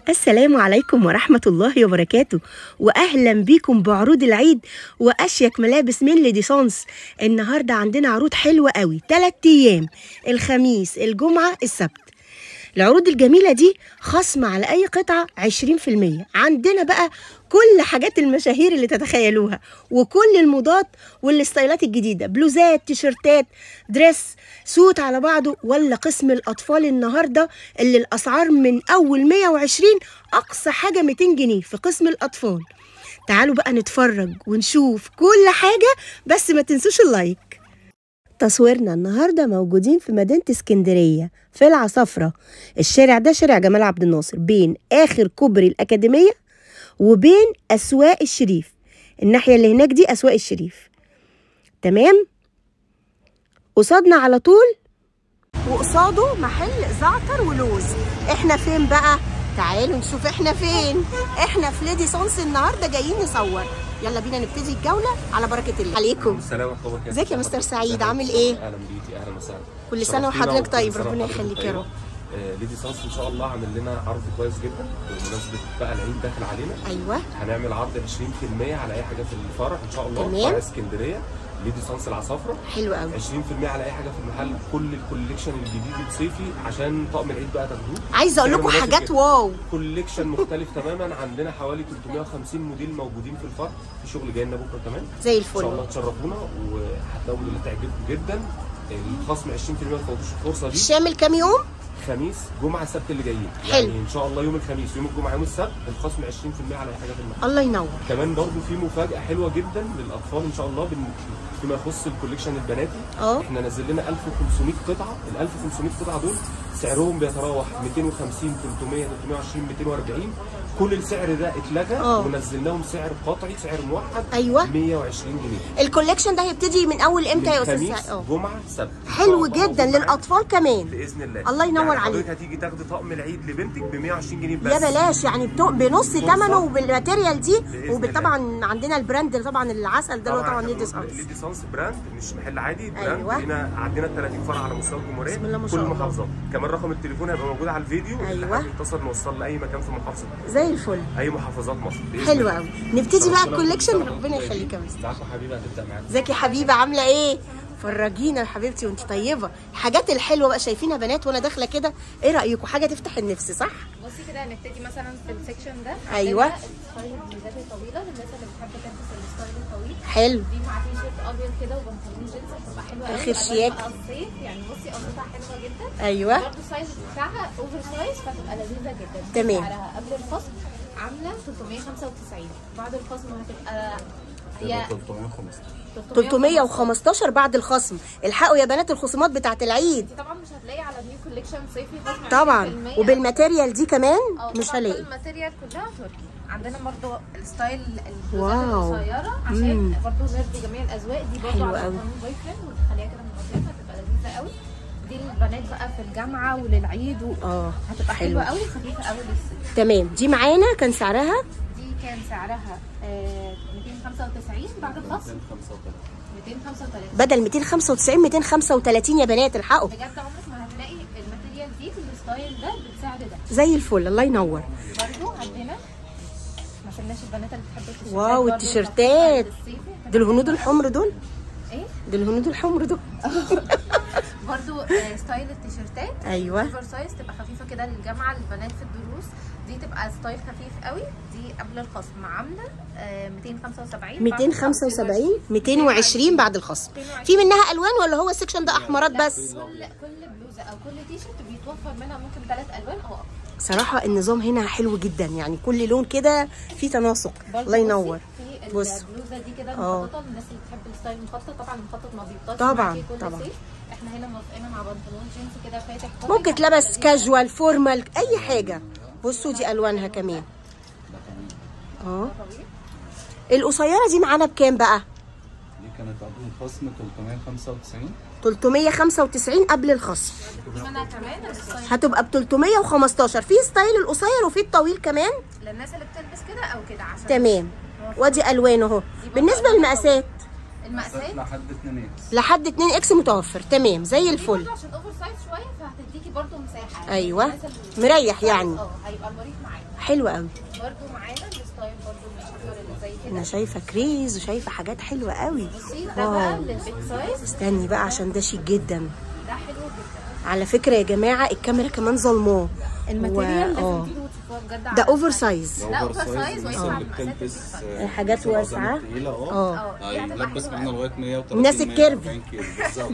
السلام عليكم ورحمة الله وبركاته، وأهلا بيكم بعروض العيد وأشيك ملابس من ليديسانس. النهاردة عندنا عروض حلوة قوي 3 أيام، الخميس الجمعة السبت. العروض الجميلة دي خصم على أي قطعة 20%. عندنا بقى كل حاجات المشاهير اللي تتخيلوها وكل الموضات والستايلات الجديدة، بلوزات، تيشرتات، دريس، سوت على بعضه. ولا قسم الأطفال النهاردة اللي الأسعار من أول 120 أقصى حاجة 200 جنيه في قسم الأطفال. تعالوا بقى نتفرج ونشوف كل حاجة، بس ما تنسوش اللايك. تصويرنا النهارده موجودين في مدينة اسكندرية في العصافرة. الشارع ده شارع جمال عبد الناصر، بين آخر كوبري الأكاديمية وبين أسواق الشريف. الناحية اللي هناك دي أسواق الشريف، تمام؟ قصادنا على طول وقصاده محل زعتر ولوز. احنا فين بقى؟ تعالوا نشوف احنا فين. احنا في ليديسانس النهارده جايين نصور. يلا بينا نبتدي الجوله على بركه الله. عليكم السلام ورحمه الله وبركاته. ازيك يا مستر سعيد، عامل ايه؟ اهلا بيكي، اهلا وسهلا. كل سنه وحضرتك طيب، ربنا يخليك يا رب. ليديسانس ان شاء الله عامل لنا عرض كويس جدا بمناسبه بقى العيد داخل علينا. ايوه، هنعمل عرض 20% على اي حاجه في الفرح ان شاء الله. تمام. فرع اسكندريه ليديسانس العصافره. حلو قوي. 20% على اي حاجه في المحل، كل الكوليكشن الجديد الصيفي عشان طقم العيد بقى تاخدوه. عايزه اقول لكم حاجات واو، كوليكشن مختلف تماما. عندنا حوالي 350 موديل موجودين في الفرح، في شغل جاي لنا بكره كمان زي الفل. ان شاء الله تشرفونا وهتلاقوا اللي تعجبكم جدا. الخصم 20%، ما تفوتوش الفرصه دي. شامل كام يوم؟ خميس جمعه السبت اللي جايين. حلو. يعني ان شاء الله يوم الخميس، يوم الجمعه، يوم السبت الخصم 20% على اي حاجه في المحل. الله ينور. كمان برضو في مفاجاه حلوه جدا للاطفال ان شاء الله فيما يخص الكوليكشن البناتي. احنا نزل لنا 1500 قطعه. ال 1500 قطعه دول سعرهم بيتراوح 250 300 320 240. كل السعر ده اتلغى ونزلناهم سعر قطعي، سعر موحد. ايوه، 120 جنيه. الكوليكشن ده هيبتدي من اول امتى يا استاذ سعيد؟ جمعه سبت. حلو جدا، للاطفال كمان باذن الله. الله ينور يعني عليك. حضرتك هتيجي تاخدي طقم العيد لبنتك ب 120 جنيه بس. يا بلاش، يعني بنص ثمنه وبالماتيريال دي. وطبعا عندنا البراند طبعا العسل ده طبعا ليديسانس. ليديسانس براند، مش محل عادي، براند. أيوة. هنا عندنا 30 فرع على مستوى الجمهوريه، بسم الله ما كل شاء الله. المحافظات. كمان رقم التليفون هيبقى موجود على الفيديو. أيوة. اللي حابب يتصل نوصل لاي مكان في محافظه، زي الفل، اي محافظات مصر. حلو قوي. نبتدي بقى الكوليكشن، ربنا يخليك يا مستر. معاكم حبيبه، هتبدا معاكم. ازيك يا حبيبه، عامله ايه؟ فرجينا يا حبيبتي وانت طيبه. الحاجات الحلوه بقى شايفينها بنات وانا داخله كده، ايه رايكم؟ حاجه تفتح النفس، صح؟ بصي كده هنبتدي مثلا في السكشن ده. ايوه، الستايل البلوزات الطويله للناس اللي بتحب تلبس الستايل الطويل. حلو. دي مع تي شيرت ابيض كده وبنطلون جينز، هتبقى حلوه قوي. اخر شياك. الصيف يعني، بصي قميصها حلوه جدا. ايوه، برضه السايز بتاعها اوفر سايز، فتبقى لذيذه جدا. تمام. سعرها قبل الخصم عامله 395، بعد الخصم هتبقى هي 315 بعد الخصم. الحقوا يا بنات الخصومات بتاعت العيد. طبعا مش هتلاقي على نيو كوليكشن صيفي خصم طبعا 20%. وبالماتيريال دي كمان مش هلاقي. الماتيريال كلها تركي. عندنا برضو الستايل واو. البلوزات القصيره عشان برضو نرضي جميع الاذواق. دي برضو حلو على قوي. قانون بوي فريند، وتخليها كده منظمه، هتبقى لذيذه قوي. دي للبنات بقى في الجامعه وللعيد هتبقى حلوه قوي، خفيفه قوي للصيف. تمام. دي معانا كان سعرها، دي كان سعرها 295 بعد الخصم 235. بدل 295 235 يا بنات، الحقوا. بجد عمرك ما هتلاقي الماتيريال دي في الستايل ده بالسعر ده. زي الفل، الله ينور. برضو عندنا ما سمناش البنات اللي بتحب التيشيرتات. واو، التيشيرتات دول الهنود الحمر دول. ايه؟ دول الهنود الحمر دول. برضو ستايل التيشيرتات. ايوه، اوفر سايز، تبقى خفيفه كده للجامعه، للبنات في الدروس. دي تبقى ستايل خفيف قوي. دي قبل الخصم عامله 275 220 بعد الخصم. في منها الوان ولا هو السكشن ده احمرات بس؟ كل بلوزه او كل تيشيرت بيتوفر منها ممكن 3 الوان او اكتر. صراحه النظام هنا حلو جدا، يعني كل لون كده في تناسق. الله ينور. بص البلوزه دي كده مخططه للناس اللي بتحب الستايل المخطط. طبعا المخطط ما بيبطلش طبعا كل طبعا. صيف. احنا هنا موافقين مع بنطلون جينز كده فاتح، ممكن تلبس كاجوال فورمال اي حاجه. بصوا دي الوانها كمان. القصيره دي معانا بكام بقى؟ دي كانت قبل الخصم 395. 395 قبل الخصم. هتبقى ب 315. في ستايل القصير وفي الطويل كمان للناس اللي بتلبس كده او كده. عشان تمام. ودي الوان اهو. بالنسبه للمقاسات المقاسات لحد 2 اكس. لحد 2 اكس متوفر. تمام زي الفل. عشان اوفر سايز شويه فهتديكي برده مساحه. ايوه مريح يعني. هيبقى مريح معانا. حلو قوي. برده معانا الستايل برده المشهور اللي زي كده. انا شايفه كريز وشايفه حاجات حلوه قوي. بصي ده بقى للبيج سايز. استني بقى عشان ده شيك جدا. ده حلو جدا على فكره يا جماعه الكاميرا كمان ظلماه. الماتيريال لازم تيجي وتشوفوها بجد. ده اوفر سايز. لا اوفر سايز وينفع بتلبس حاجات واسعه. يلبس معانا لغايه 130 الناس الكيرف بالظبط.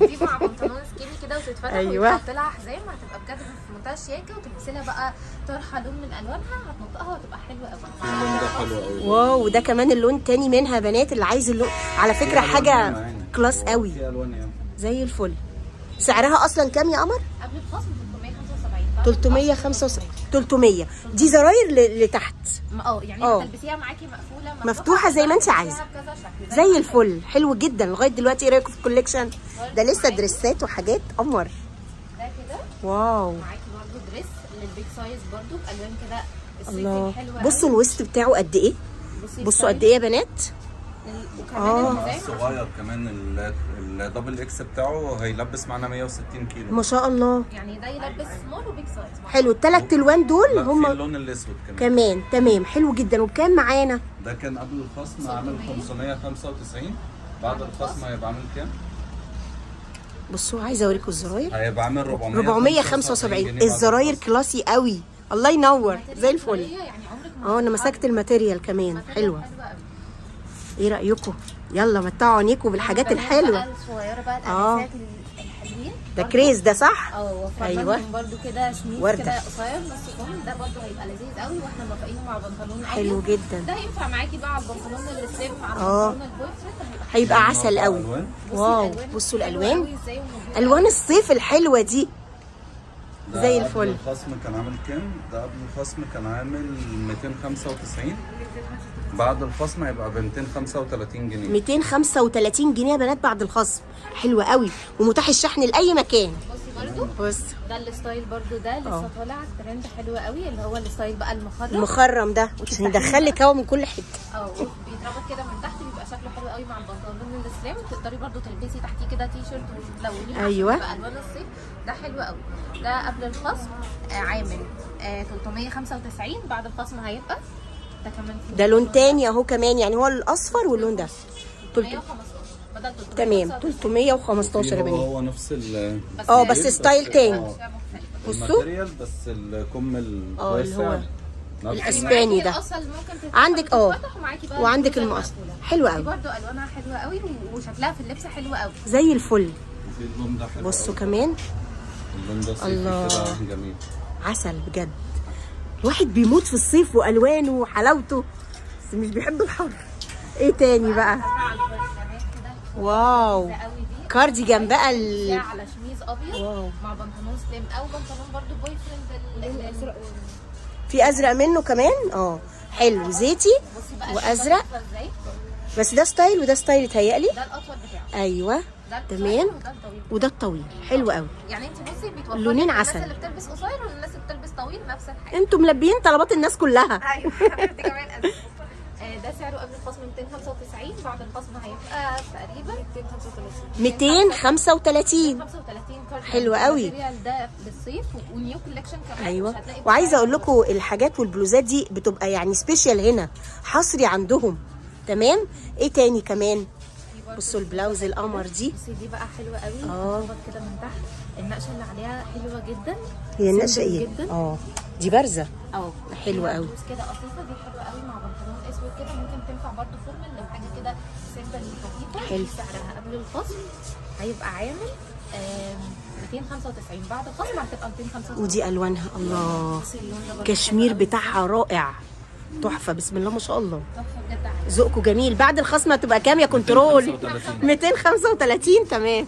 دي مع بنطلون سكيني كده وتتفتح أيوة. ويتحط لها حزام، هتبقى بجد في منتهى الشياكه، وتلبسي لها بقى طرحه لون من الوانها هتنطقها وهتبقى حلوه قوي. اللون ده حلو قوي. واو وده كمان اللون تاني منها بنات اللي عايز اللون. على فكره حاجه كلاس قوي في الوان يعني زي الفل. سعرها اصلا كام يا قمر؟ قبل الخصم 375. 300 دي زراير لتحت. يعني هتلبسيها معاكي مقفوله مفتوحه زي ما انت عايزه. زي الفل. حلو جدا لغايه دلوقتي. ايه رايكم في الكوليكشن ده؟ لسه دريسات وحاجات قمر. ده كده واو معاكي برده دريس للبيج سايز برده بالوان كده الله. حلوه. بصوا الويست بتاعه قد ايه. بصوا قد ايه يا بنات. الصغير كمان الدبل اكس بتاعه هيلبس معانا 160 كيلو ما شاء الله. يعني ده يلبس سمول وبيج سايز. حلو. الثلاث الوان دول هم في اللون الاسود كمان. تمام حلو جدا. وبكام معانا؟ ده كان قبل الخصم عامل 595. بعد الخصم هيبقى عامل كام؟ بصوا عايزه اوريكم الزراير. هيبقى عامل 475. الزراير كلاسي قوي. الله ينور زي الفل. يعني عمرك انا مسكت الماتيريال كمان. حلوه. ايه رايكم؟ يلا متعوا عينيكم بالحاجات الحلوه. الصغيره بقى الانسات الحلوين. ده كريز ده صح؟ ايوه برده كده شميز كده قصير نص كم. ده برده هيبقى لذيذ قوي واحنا موافقينه مع بنطلون حلو جدا. ده ينفع معاكي بقى على البنطلون السليم على البنطلون البوي فريند هيبقى عسل قوي. واو بصوا الالوان. الوان الصيف الحلوه دي زي الفل. قبل الخصم كان عامل كام؟ ده قبل الخصم كان عامل 295. بعد الخصم هيبقى ب 235 جنيه. 235 جنيه يا بنات بعد الخصم. حلوه قوي ومتاح الشحن لاي مكان. بصي برده ده الستايل برده ده لسه طالع ترند حلو قوي اللي هو الستايل بقى المخرم ده عشان يدخل لك هوا من كل حته. بيتربط كده من تحت بيبقى شكله حلو قوي مع البنطلون السليم. تقدري برده تلبسي تحتيه كده تي شيرت وتلونيه. ايوه بقى الوان الصيف ده حلو قوي. ده قبل الخصم عامل 395. بعد الخصم هيبقى ده كمان ده لون تاني اهو كمان. يعني هو الاصفر واللون ده 315 بدل 300. تمام 315 يا بنات. هو نفس بس ستايل تاني. بصوا الماتيريال بس الكم الواسع الاسباني ده عندك وعندك المقص. حلو قوي. برده الوانها حلوه قوي وشكلها في اللبس حلو قوي زي الفل. اللون ده حلو. بصوا كمان اللون ده صيفي كده جميل. عسل بجد. الواحد بيموت في الصيف والوانه وحلاوته بس مش بيحب الحر. ايه تاني بقى؟ واو كارديجان بقى على شميز ابيض مع بنطلون سليم او بنطلون برده بوي فريند في ازرق منه كمان. حلو زيتي وازرق. بس ده ستايل وده ستايل يتهيألي. ده الاطول بتاعه. ايوه تمام. وده الطويل. حلو قوي. يعني انت بصي بتوفري اللونين عسل. الناس اللي بتلبس قصير والناس اللي بتلبس طويل نفس الحاجه. انتوا ملبيين طلبات الناس كلها. ايوه دي كمان ده سعره قبل الخصم 295. بعد الخصم هيبقى تقريبا 235. حلو قوي. الماتيريال ده للصيف ونيو كولكشن كمان. ايوه وعايزه اقول لكم الحاجات والبلوزات دي بتبقى يعني سبيشال هنا حصري عندهم. تمام. ايه تاني كمان؟ بصوا البلاوز القمر دي. بصي دي بقى حلوه قوي. بتربط كده من تحت. النقشه اللي عليها حلوه جدا. هي النقشه ايه؟ دي بارزه. حلوه قوي. كده قطيفه دي حلوه قوي مع بنطلون اسود كده. ممكن تنفع برده فورمال لو حاجه كده سيمبل خفيفه. حلو. سعرها قبل الخصم هيبقى عامل 295. بعد الخصم هتبقى 295. ودي الوانها الله. كشمير بتاعها رائع تحفه. بسم الله ما شاء الله. تحفه بجد. ذوقكم جميل. بعد الخصم هتبقى كام يا كنترول؟ 235. تمام.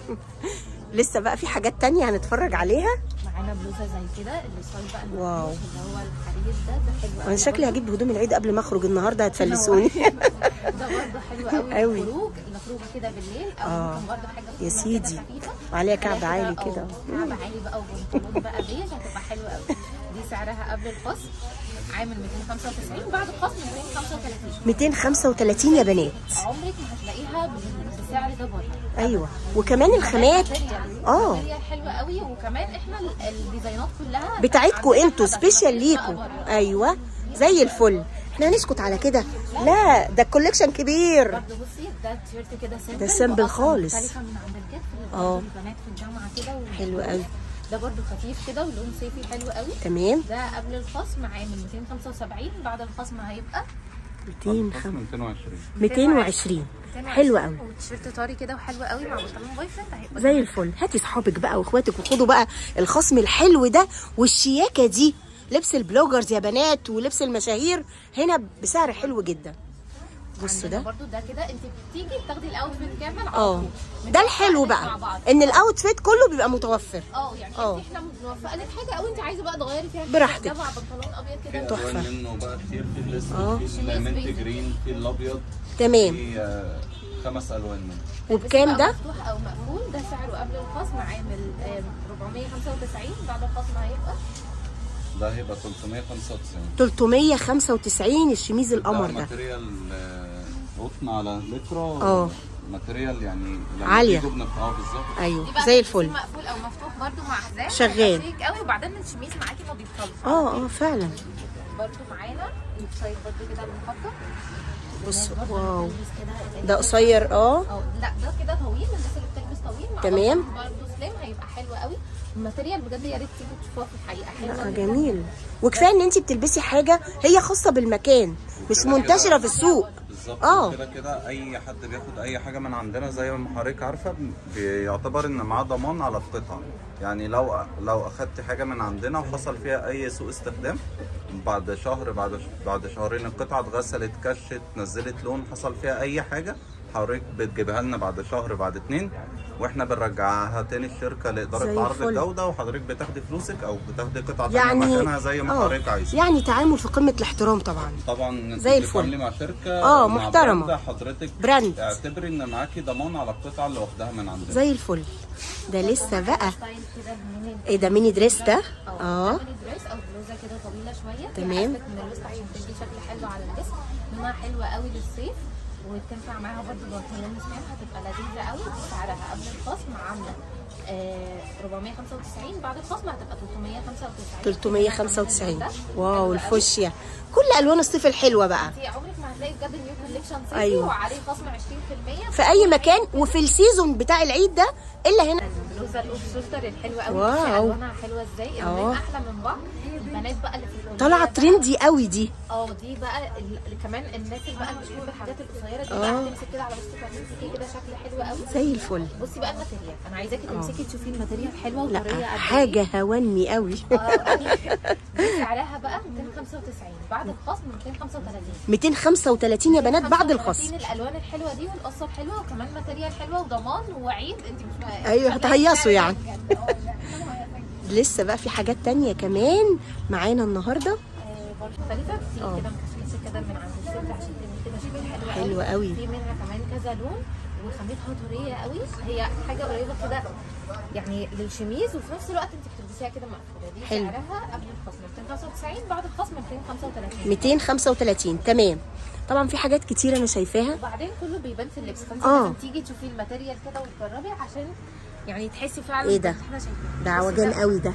لسه بقى في حاجات تانية هنتفرج عليها. معانا بلوزه زي كده الستايل بقى واو اللي هو الحرير ده حلو قوي. انا شكلي هجيب هدوم العيد قبل ما اخرج النهارده هتفلسوني. ده برضه حلو قوي للخروج. الخروجه كده بالليل او ممكن برضه حاجه يا سيدي وعليها كعب عالي كده. كعب عالي بقى وبنطلون بقى بيج هتبقى حلوه قوي. دي سعرها قبل الخصم عامل 295، بعد الخصم 235. 235 يا بنات. عمرك ما هتلاقيها بالسعر ده بره. ايوه، وكمان الخامات ماتيريال حلوه قوي، وكمان احنا الديزاينات كلها بتاعتكم انتوا سبيشال ليكم. ايوه زي الفل. احنا هنسكت على كده؟ لا، ده الكوليكشن كبير. برضه بصي ده تيشيرت كده سيمبل، ده سيمبل خالص. مختلفه من عند الكتف البنات في الجامعه كده. حلو قوي. ده برضه خفيف كده ولون صيفي حلو قوي. تمام. ده قبل الخصم عامل 275، بعد الخصم هيبقى 220. حلو قوي. وتيشيرت طاري كده وحلو قوي مع بنطلون بوي فريند هيبقى زي الفل. هاتي صحابك بقى واخواتك وخدوا بقى الخصم الحلو ده والشياكه دي. لبس البلوجرز يا بنات ولبس المشاهير هنا بسعر حلو جدا. بصوا ده برضو ده كده انت بتيجي بتاخدي الاوتفيت كامل ده الحلو بقى ان الاوتفيت كله بيبقى متوفر. يعني احنا بنوفق لك حاجه او انت عايزه بقى تغيري فيها براحتك. ده مع بنطلون ابيض كده تحفه. منه بقى كتير في الاسود، في الليمنت جرين، في الابيض. تمام. في 5 الوان منه. وبكام ده؟ مفتوح او مقفول. ده سعره قبل الخصم عامل 495، بعد الخصم هيبقى ده هيبقى 395. 395 الشميز القمر ده. ماتيريال قطن على لترا. ماتيريال يعني عاليه. بالظبط. ايوه زي الفل. مقفول او مفتوح برده مع حزام شغال شيك قوي، وبعدين الشميز معاكي ما بيتخلص. فعلا. برده معانا القصير برده كده بنحطه. بصوا واو، ده قصير. لا ده كده طويل، الناس اللي بتلبس طويل مع تمام. برده سليم هيبقى حلو قوي. الماتيريال بجد يا ريت تيجوا تشوفوها في الحقيقه حلوه جميل. وكفايه ان انت بتلبسي حاجه هي خاصه بالمكان، مش منتشره في السوق. بالظبط. كده اي حد بياخد اي حاجه من عندنا زي ما حضرتك عارفه بيعتبر ان معاه ضمان على القطعه. يعني لو اخدت حاجه من عندنا وحصل فيها اي سوء استخدام، بعد شهر بعد شهرين القطعه اتغسلت، كشت، نزلت لون، حصل فيها اي حاجه، حضرتك بتجيبها لنا بعد شهر بعد 2، واحنا بنرجعها تاني الشركه لاداره عرض الجوده، وحضرتك بتاخدي فلوسك او بتاخدي قطعه ثانيه مكانها زي ما حضرتك عايزه. يعني تعامل في قمه الاحترام طبعا زي الفل. مع شركه محترمه، حضرتك براند، اعتبري ان معاكي ضمان على القطعه اللي واخداها من عندنا. زي الفل. ده لسه بقى ايه ده؟ ميني دريس ده؟ ميني دريس او بلوزه كده طويله شويه. تمام. من الوسط عشان تدي شكل حلو على الجسم، لونها حلوه قوي للصيف، وتنفع معاها برده بنطلون سليم، هتبقى لذيذه قوي. سعرها قبل الخصم عامله 495، بعد الخصم هتبقى 395. واو الفوشيا، كل الوان الصيف الحلوه بقى. انت عمرك ما هتلاقي بجد نيو كوليكشن صيفي وعليه خصم 20% في اي مكان، وفي السيزون بتاع العيد ده الا هنا. البلوزه الاوف شولدر الحلوه قوي، الوانها حلوه ازاي، الوان احلى من بعض. البنات بقى اللي في طالعه ترندي قوي دي. دي بقى كمان الناس اللي بقى اللي بتحب الحاجات القصيره دي بقى تمسك كده على وسطك، تمسكي كده شكل حلو قوي زي الفل. بصي بقى الماتيريال، انا عايزاكي تمسكي تشوفي الماتيريال حلوه وطريه قد ايه. حاجه هوني قوي. سعرها بقى 295، بعد الخصم 235. 235 يا بنات بعد الخصم. الالوان الحلوه دي والقصه الحلوه، وكمان ماتيريال حلوه وضمان وعيد. انت مش هتهيصوا يعني. لسه بقى في حاجات تانية كمان معانا النهارده برضه مختلفه كتير كده، مكشفين كده من عند الست عشان تعمل كده شكل حلوه قوي. في منها كمان كذا لون، وخامتها طريه قوي. هي حاجه قريبه كده يعني للشميز، وفي نفس الوقت انت بتلبسيها كده مقفوله. دي سعرها قبل الخصم 295، بعد الخصم 235. 235 تمام. طبعا في حاجات كتير انا شايفاها، وبعدين كله بيبان في اللبس، فانت لازم تيجي تشوفي الماتيريال كده وتجربي عشان يعني تحسي فعلا ايه ده؟ احنا شايفين ده عوجان قوي ده.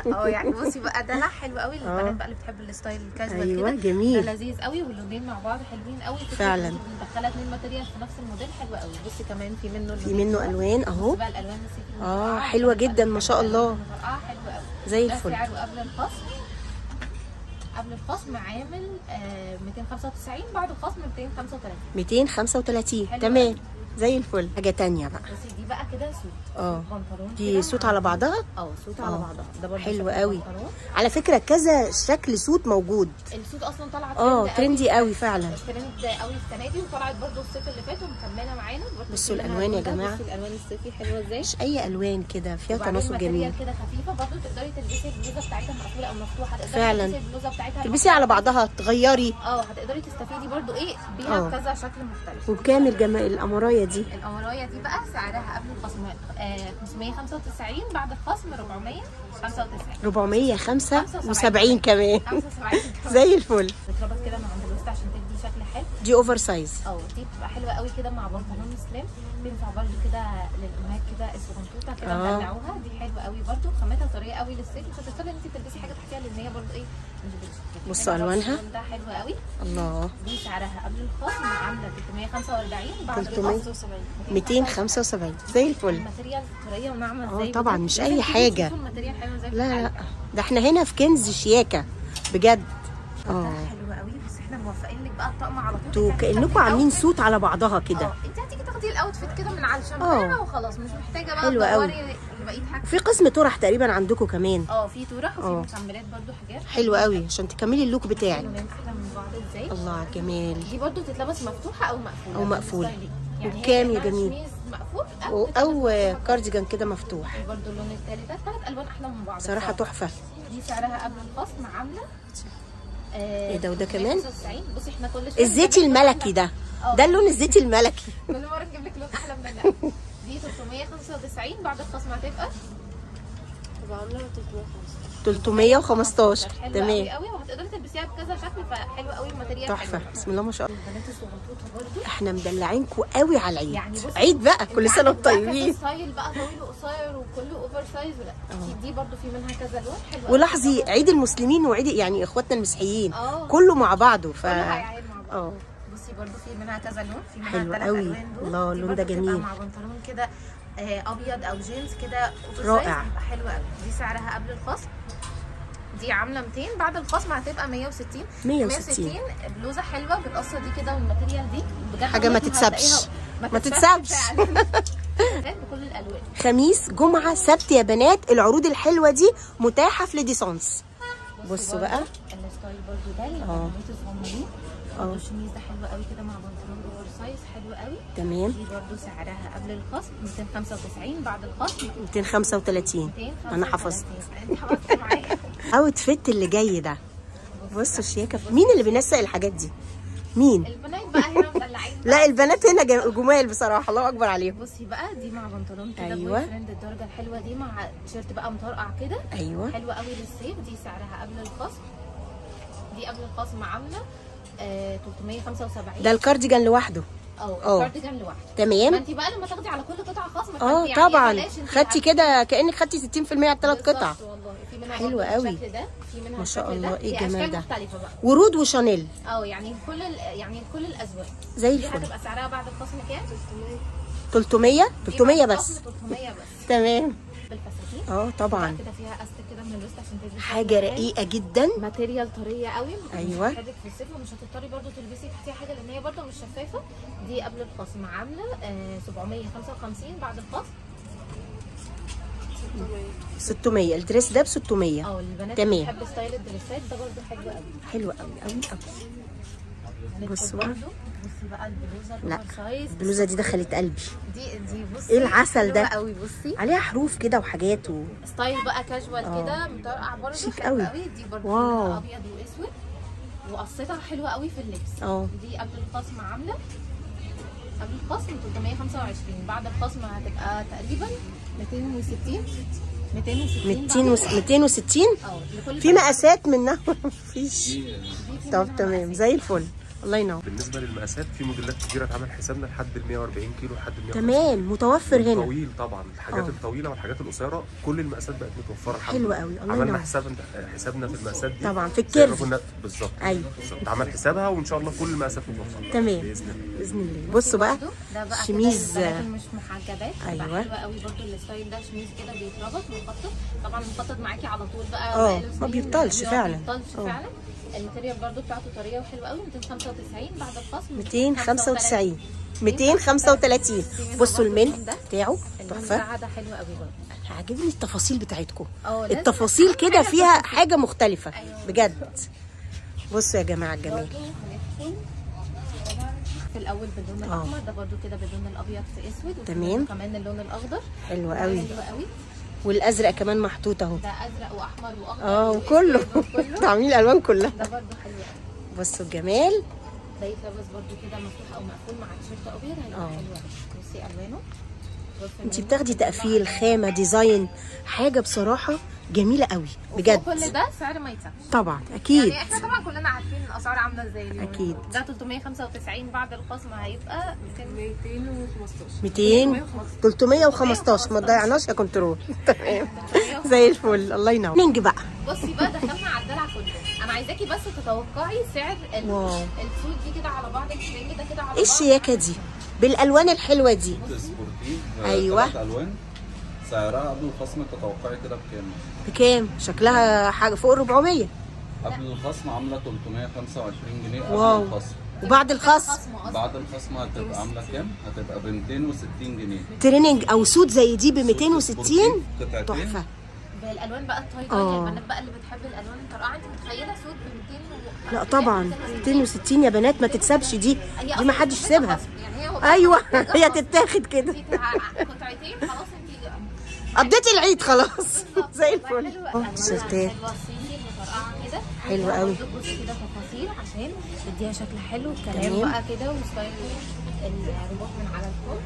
يعني بصي بقى ده حلو قوي للبنات بقى اللي بتحب الستايل الكاجوال كده. ايوه جميل، ده لذيذ قوي، واللونين مع بعض حلوين قوي فعلا. مدخله 2 ماتيريال في نفس الموديل حلو قوي. بصي كمان في منه الوان اهو. بقى الالوان الصيفي حلوه جدا ما شاء الله. حلوه قوي زي الفل. سعره قبل الخصم عامل 295، بعد الخصم 235. 235 تمام زي الفل. حاجه تانية بقى، بصي دي بقى كده سوت بنطلون دي سوت على بعضها. سوت على بعضها. ده برضه حلو قوي على فكره، كذا شكل سوت موجود. السوت اصلا طالعه ترندي قوي فعلا، ترند قوي السنه دي، وطلعت برضه الصيف اللي فات ومكمله معانا. بصوا الالوان يا جماعه، بصوا الالوان الصيفي حلوه ازاي، مش اي الوان كده، فيها تناسق جميل كده خفيفه. برضه تقدري تلبسي البلوزه بتاعتها مقفوله او مفتوحه، فعلا. تلبسي البلوزه بتاعتها بتاعتها تلبسي على بعضها تغيري. هتقدري تستفيدي برضو ايه بيها بكذا شكل مختلف. وبكام الامرايه دي؟ الامرايه دي بقى سعرها قبل الخصم 595، بعد الخصم 475 كمان 75 زي الفل. بتربط كده من عند الوسط عشان تدي شكل حلو. دي اوفر سايز. دي بتبقى حلوه قوي كده مع بنطلون سليم، تنفع برده كده للامهات كده الصغنطوطه كده تدلعوها. دي حلوه قوي برده، خامتها طريه قوي للصيف، مش هتضطري ان انت تلبسي حاجه تحتيها لان هي برده ايه مش بتشتكي. بصوا الوانها ده حلو قوي. الله. دي سعرها قبل الخصم عامله 345، بعد الخصم 275 زي الفل. الماتيريال طريه وناعمه ازاي. طبعا مش اي حاجه. الماتيريال حلوه زي لا ده احنا هنا في كنز شياكه بجد. حلوه قوي. بس احنا موفقين لك بقى الطقم على طول. انتوا كانكم عاملين سوت على بعضها كده. انت هتيجي تاخدي الاوتفيت كده من على الشمال وخلاص، مش محتاجه بقى تدوري بقيه حاجه. في قسم طرح تقريبا عندكم كمان. في طرح وفي مكملات برده حاجات حلوه قوي عشان تكملي اللوك بتاعك. من بعض ازاي. الله على الجمال. دي برده تتلبس مفتوحه او مقفوله. يعني وبكام يا جميل؟ شميز مقفول او كارديجان كده مفتوح. برده اللون الثالث ده 3 الوان احلى من بعض صراحه تحفه. دي سعرها قبل الخصم عامله ايه ده وده كمان؟ بصي احنا كل الزيتي الملكي ده اللون الزيتي الملكي. كل مره نجيب لك لون احلى من ده. دي 395، بعد الخصم هتبقى 315. تمام قوي، وهتقدري تلبسيها بكذا شكل، فحلو قوي الماتيريال تحفه. بسم الله ما شاء الله. البنات الصغنطوطه برده احنا مدلعينكم قوي على العيد. يعني عيد بقى كل سنه وانتم طيبين. ستايل بقى طويل وقصير وكله اوفر سايز. دي برده في منها كذا لون حلو. ولاحظي عيد المسلمين وعيد يعني اخواتنا المسيحيين كله مع بعضه. كلها مع بعض. بصي برده في منها كذا لون، في منها 3 الوان دول. الله اللون ده جميل مع بنطلون كده ابيض او جينز كده رائع. حلو قوي. دي سعرها قبل الخصم دي عامله 200، بعد الخصم هتبقى 160. بلوزه حلوه بالقصه دي كده، والماتيريال دي بجد حاجه ما تتسابش ما تتسابش. بكل الالوان. خميس جمعه سبت يا بنات، العروض الحلوه دي متاحه في ليديسونس. بصوا بقى الستايل برده ده للبنات الصغننين. الشميز ده حلو قوي كده مع بنطلون اوفر سايز حلو قوي. تمام. دي برده سعرها قبل الخصم 295، بعد الخصم 235. انا حفظت. انت حفظتي معايا. اوتفيت اللي جاي ده بصوا الشياكه. مين اللي بينسق الحاجات دي؟ مين؟ البنات بقى هنا مدلعين. لا البنات هنا جمال بصراحه، الله اكبر عليهم. بصي بقى دي مع بنطلون كده بوي فريند الدرجه الحلوه دي، مع تيشيرت بقى مطرقع كده. حلوه قوي للصيف. دي سعرها قبل الخصم، دي قبل الخصم عامله 375. ده الكارديجان لوحده. الكارديجان لوحده. تمام. انت بقى لما تاخدي على كل قطعه خصم يعني طبعا خدتي كده كانك خدتي 60% على ال3 قطع. والله في منها حلوه قوي. الشكل ده، في منها ما شاء الله. ايه الجمال ده. مختلفه بقى. ورود وشانيل. يعني كل الازواج زي الفل. دي هتبقى سعرها بعد الخصم كام؟ 300 بس. 300 بس. تمام. بالفساتين. طبعا كده فيها استك كده من الوسط عشان تلبسي حاجه رقيقه جدا. ماتيريال طريه قوي. ايوه. في الصيف ومش هتضطري برده تلبسي تحتيها حاجه لان هي برده مش شفافه. دي قبل الخصم عامله 755، بعد الخصم 600. الدريس ده ب 600. البنات اللي بتحب ستايل الدريسات ده برده حلو قوي. حلو قوي قوي قوي. بصوا بصي بقى البلوزه الاوفر سايز. البلوزه دي دخلت قلبي. دي بصي ايه العسل ده قوي. بصي عليها حروف كده وحاجات ستايل بقى كاجوال كده مطرقع برده شيك قوي. دي برده ابيض واسود وقصتها حلوه قوي في اللبس. دي قبل الخصم عامله قبل الخصم 325، بعد الخصم هتبقى تقريبا 260. 260. في مقاسات منها مفيش. طب تمام زي الفل. الله ينور. بالنسبه للمقاسات في موديلات كتيره اتعمل حسابنا لحد ال 140 كيلو لحد ال 150. تمام متوفر هنا. طويل طبعا. الحاجات الطويله والحاجات القصيره كل المقاسات بقت متوفره الحمد لله. حلو قوي. الله ينور. عملنا حسابنا في المقاسات دي طبعا في الكيرف بالظبط. ايوه بالظبط. عمل حسابها وان شاء الله كل المقاسات متوفره تمام باذن الله. باذن الله. بصوا بقى شميز مش محجبات. ايوه حلوه قوي برده الستايل ده. شميز كده بيتربط ومخطط، طبعا مخطط معاكي على طول بقى. ما بيبطلش فعلا. الماتيريال برده بتاعته طريه وحلوه قوي. 295، بعد الخصم 295. 235. بصوا المنت بتاعه تحفه. ده حلو قوي برده. عاجبني التفاصيل بتاعتكم. التفاصيل كده فيها حاجه مختلفه بجد. بصوا يا جماعه الجمال. في الاول باللون الاحمر ده برده كده باللون الابيض في اسود. تمام. كمان اللون الاخضر حلو قوي. حلو قوي. والازرق كمان محطوط اهو. ده ازرق واحمر واخضر وكله عاملين الالوان كلها. ده برده حلو قوي. بصوا الجمال. ده يتلبس برده كده مفتوح او مقفول مع تيشيرت ابيض هيبقى حلو قوي. بصي الوانه. انت بتاخدي تقفيل، خامه، ديزاين، حاجه بصراحه جميله قوي بجد. كل ده سعر ما يتسابش طبعا اكيد. يعني احنا طبعا كلنا عارفين الاسعار عامله ازاي اليوم. اكيد. ده 395 بعد الخصم هيبقى 200 315. ما تضيعناش يا كنترول. تمام زي الفل. الله ينور. نيجي بقى. بصي بقى دخلنا على الدلع كله. انا عايزاكي بس تتوقعي سعر السود دي كده على بعض، الكريم ده كده على بعض. ايه الشياكه دي بالالوان الحلوه دي؟ سبورتيف. ايوه. 3 الوان. سعرها قبل الخصم تتوقعي كده بكام؟ بكام؟ شكلها حاجه فوق 400. قبل الخصم عامله 325 جنيه قبل واو. الخصم. وبعد الخصم؟ بعد الخصم هتبقى عامله كام؟ هتبقى ب 260 جنيه. تريننج او سود زي دي ب 260. تحفه. بالالوان بقى التايجر. البنات بقى اللي بتحب الالوان الطرقعه، انت متخيله سود ب 200 لا طبعا 260 يا بنات ما تتسابش دي ما حدش يسيبها. يعني ايوه هي تتاخد كده. قطعتين خلاص انت قضيتي العيد خلاص. زي الفل. التيشيرتات كده حلوه قوي. بصي كده تفاصيل عشان تديها شكل حلو. كلام بقى كده وستايل الرباط من على الفوق.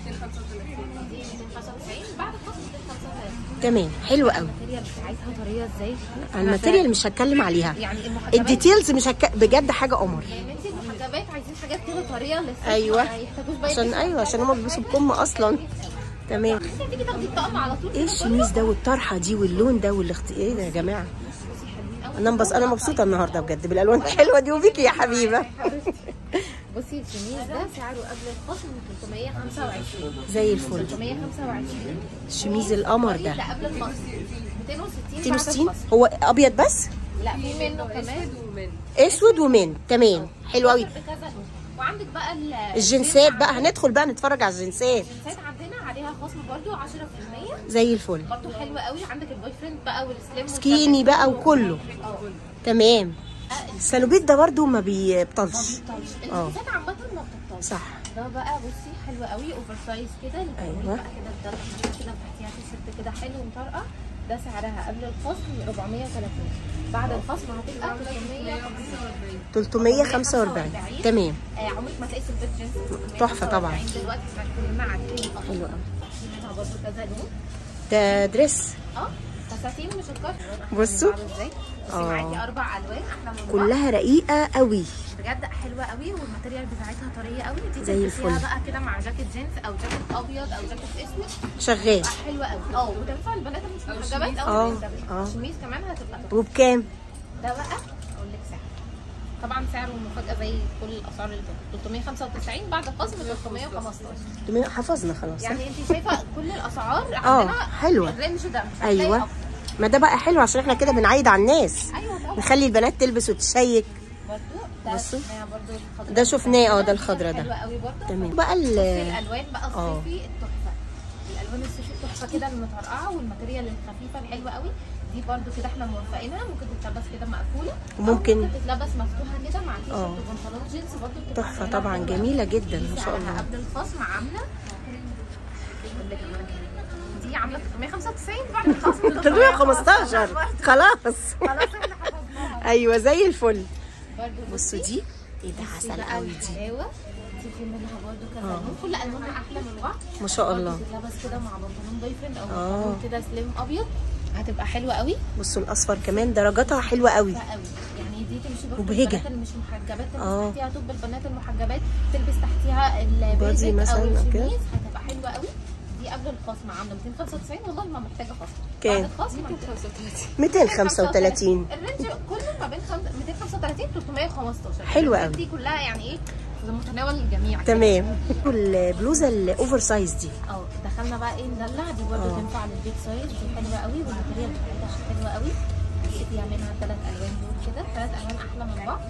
295 بعد الخصم 235. تمام حلو قوي. الماتيريال بتاعتها طريه ازاي؟ الماتيريال مش هتكلم عليها. يعني المحجبات الديتيلز مش بجد حاجه قمر. يعني انت المحجبات عايزين حاجات كده طريه لسه. ايوه ما يحتاجوش بقى عشان هما بيلبسوا بكم اصلا. تمام. تيجي تاخدي الطقم على طول. ايه الشميز ده والطرحه دي واللون ده ايه ده يا جماعه؟ انا مبسوطه النهارده بجد بالالوان الحلوه دي وبيكي يا حبيبه. بصي الشميز ده سعره قبل الخصم 325 زي الفل. 325. الشميز القمر ده لا قبل الخصم 260. 260. هو ابيض بس؟ لا في منه كمان اسود ومن. تمام حلو قوي. وعندك بقى الجنسات بقى. هندخل بقى نتفرج على الجنسات. الجنسات عندنا عليها خصم برضو 10% زي الفل. برضو حلوه قوي. عندك البوي فريند بقى والسليم سكيني بقى وكله. تمام. السلوبيت ده برضو ما بيبطلش. الجنسات عامه ما بتبطلش. صح. ده بقى بصي حلو قوي اوفر سايز كده. ايوه بقى كده الدرجه كده تحتيها تيشيرت كده حلو ومطرقه. ده سعرها قبل الخصم 430. بعد الخصم هتبقى 345. تمام. عمرك ما تلاقي سلبات جينز تحفه طبعا. دلوقتي احنا كلنا عارفين. حلو قوي. منها برضه كذا لون. ده دريس. فساتين مش الكشف. بصوا معاكي 4 الوان احلى من كلها رقيقه قوي بجد. حلوه قوي والماتيريال بتاعتها طريه قوي. دي زي الفل بقى كده مع جاكيت جينز او جاكيت ابيض او جاكيت اسود شغال. حلوه قوي. وتنفع البنات اللي مش محجبات او الشميز كمان هتبقى تحفه. وبكام؟ ده بقى اقول لك سعر. طبعا سعره مفاجاه زي كل الاسعار اللي فاتت. 395 بعد الخصم 315. حفظنا خلاص. يعني انت شايفه كل الاسعار عندنا حلوه. الرينج ده مش ايوه. ما ده بقى حلو عشان احنا كده بنعيد على الناس. ايوه طبعا. نخلي البنات تلبس وتشيك. برضو ده شفناه. ده الخضرا ده حلوه قوي برضو. تمام. بقى الالوان بقى الصيفي التحفه. الالوان الصيفي التحفه كده المترقعه والماتيريال الخفيفه الحلوه قوي دي برضو كده احنا موفقينها. ممكن تتلبس كده مقفوله وممكن تتلبس مفتوحه كده مع تيشيرت وبنطلون جينز برضو تحفه طبعا. جميله جدا ما شاء الله. قبل الخصم عامله دي عامله 395 بعد الخصم 315. خلاص احنا حفظناها. ايوه زي الفل. بصوا دي ايه ده عسل قوي دي. دي في منها برضو كذا لون. كل الوانها احلى من بعض ما شاء الله. تتلبس كده مع بنطلون بوي فريند او بنطلون كده سليم ابيض هتبقى حلوه قوي. بصوا الاصفر كمان درجاتها حلوه قوي. يعني دي تمشي برضو وبهجة. البنات اللي مش محجبات تلبس تحتيها توب. البنات المحجبات تلبس تحتيها البيزك او الشميز هتبقى حلوه قوي. دي قبل الخصم عامله 295 والله ما محتاجه خصم. كام؟ بعد الخصم 235. الرينج كله ما بين 235 315. حلوه قوي. دي كلها يعني ايه في متناول الجميع. تمام. البلوزه الاوفر سايز دي دخلنا بقى ايه ندلع. دي برضه تنفع للبيت سايز. دي حلوه قوي والماتيريال بتاعتها حلوه قوي. دي فيها منها 3 الوان دول كده. 3 الوان احلى من بعض.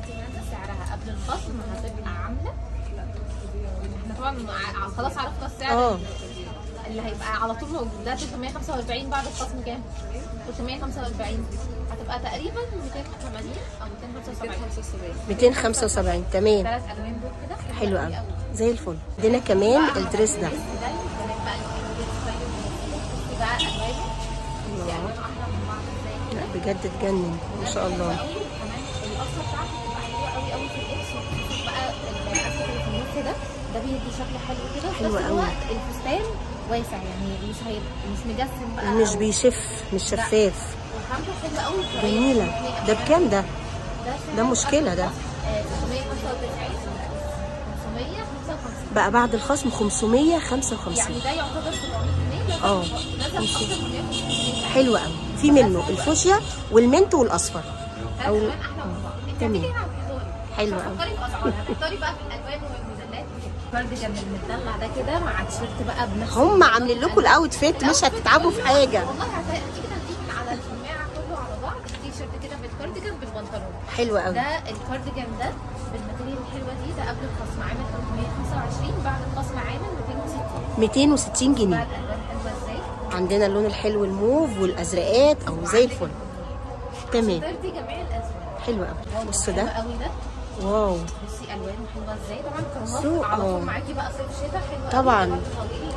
سعرها قبل الخصم هتبقى عامله احنا طبعا خلاص عرفنا السعر اللي هيبقى على طول موجود. ده 345 بعد الخصم كام؟ 345 هتبقى تقريبا 280 او 275. 275 تمام. 3 الوان دول كده حلو قوي زي الفل. عندنا كمان الدريس ده. بقى الوان بجد تجنن ما شاء الله. كمان القصه بتاعته بتبقى حلوه قوي قوي في اللبس، وخصوصا بقى القصه اللي في النص ده بيدي شكل حلو كده. حلو بس قوي. هو الفستان واسع يعني مش مجسم بقى، مش بيشف، مش شفاف. وخامته حلوه قوي. جميله. ده بكام ده؟ ده مشكله ده. 595 555 بقى بعد الخصم 555. يعني ده يعتبر 700 جنيه. اه نزل اكتر من 150 جنيه. حلو قوي. في منه الفوشيا والمنت والاصفر. ده كمان احلى من بعض. انت تمام. هتيجي هتختاري. حلو مش قوي. هتختاري في اسعار، هتختاري بقى في الالوان والموديلات. كارديجان المدلع ده كده مع تيشيرت بقى بنفس هم عاملين لكم الاوتفيت، مش هتتعبوا في حاجه. والله هتيجي من على الجماعه كله على بعض. التيشيرت كده بالكارديجان بالبنطلون. حلو قوي. ده الكارديجان ده بالماتيريال الحلوه دي، ده قبل الخصم عامل 325، بعد الخصم عامل 260. 260 بقى جنيه. الالوان حلوه ازاي. عندنا اللون الحلو الموف والازرقات او زي الفل. تمام. دي جميع الازواج. حلو قوي. بص حلو ده. قوي ده. واو. بصي الوانه حلوه ازاي. طبعا سوق. كرمات على طول معاكي بقى صيف شتاء. حلوه طبعاً. قوي. طويل.